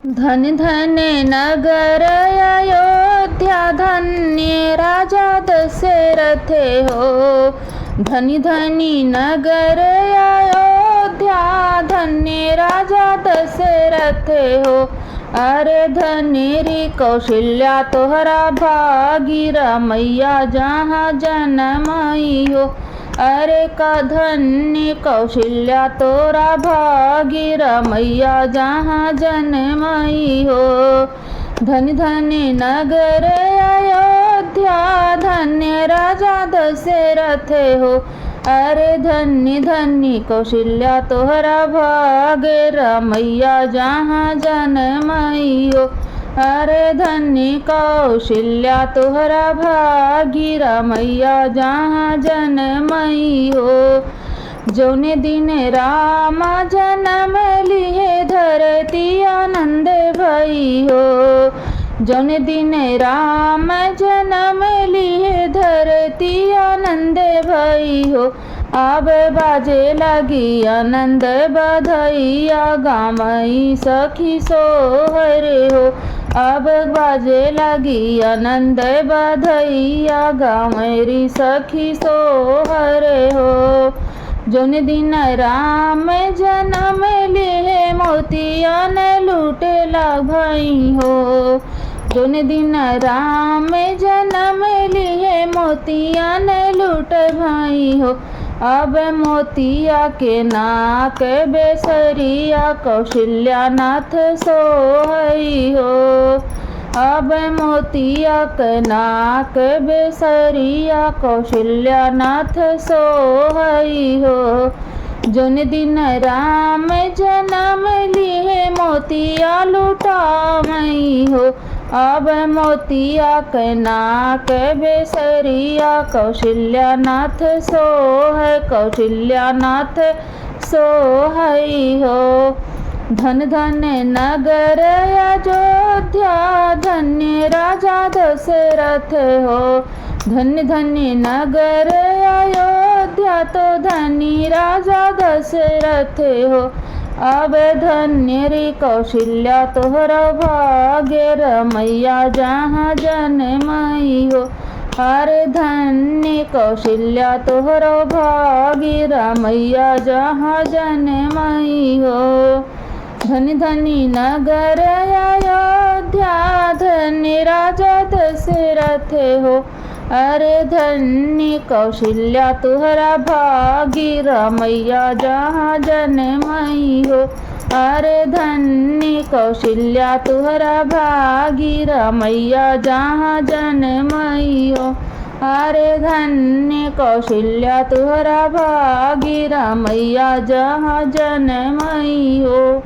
धन धन नगर अयोध्या, धन्य राजा दशरथ हो। धनी धनी नगर अयोध्या, धन्य राजा दशरथ हो। अरे धन्य रे कौशल्या तोहरा भागी, रमैया जहाँ जनमई हो। अरे का धन्य कौशल्या तोरा भागी, रमैया जहाँ जनमई हो। धन्य धन्य नगर अयोध्या, धन्य राजा दशरथ हो। अरे धन्य धन्य कौशल्या तोहरा भागे, रमैया जहाँ जनमई हो। अरे धन्य कौशल्या तोहरा भागी, रमैया जहाँ जनमई हो। जौने दिन राम जन्म लिए, धरती आनंद भई हो। जौने दिन राम जन्म लिए, धरती आनंद भई हो। अब बाजे लगी आनंद बधैया, गामई सखी सोहरे हो। अब बाजे लगी आनंद बधैया, गामरी सखी सोहरे हो। जौन दिन राम जन्म लिए, मोतियन लूटेला भई हो। जौन दिन राम जन्म लिए, मोतियन लूट भई हो। अब मोतिया के नाक बेसरिया, कौशल्या नाथ सोहई हो। अब मोतिया के नाक बेसरिया, कौशल्या नाथ सोहई हो। जौन दिन राम जन्म लिए, मोतिया लुटामई हो। अब मोतिया के नाक बेसरिया, कौशल्या नाथ सोह, कौशल्या नाथ सोहई हो। धन धन नगर अयोध्या, धन्य राजा दशरथ हो। धन्य धन्य नगर अयोध्या, तो धनी राजा दशरथ हो। अब धन्य रे कौशल्या तोहरा भाग्य, रमैया जहाँ जनमई हो। अरे धन्य कौशल्या तोहरा भाग्य, रमैया जहाँ जनमई हो। धन्य धन्य नगर अयोध्या, धन्य राजा दशरथ हो। अरे धन्य कौशल्या तोहरा भागी, रमैया जहाँ जनमई हो। अरे धन्य कौशल्या तोहरा भागी, रमैया जहाँ जनमई हो। अरे धन्य कौशल्या तोहरा भागी, रमैया जहाँ जनमई हो।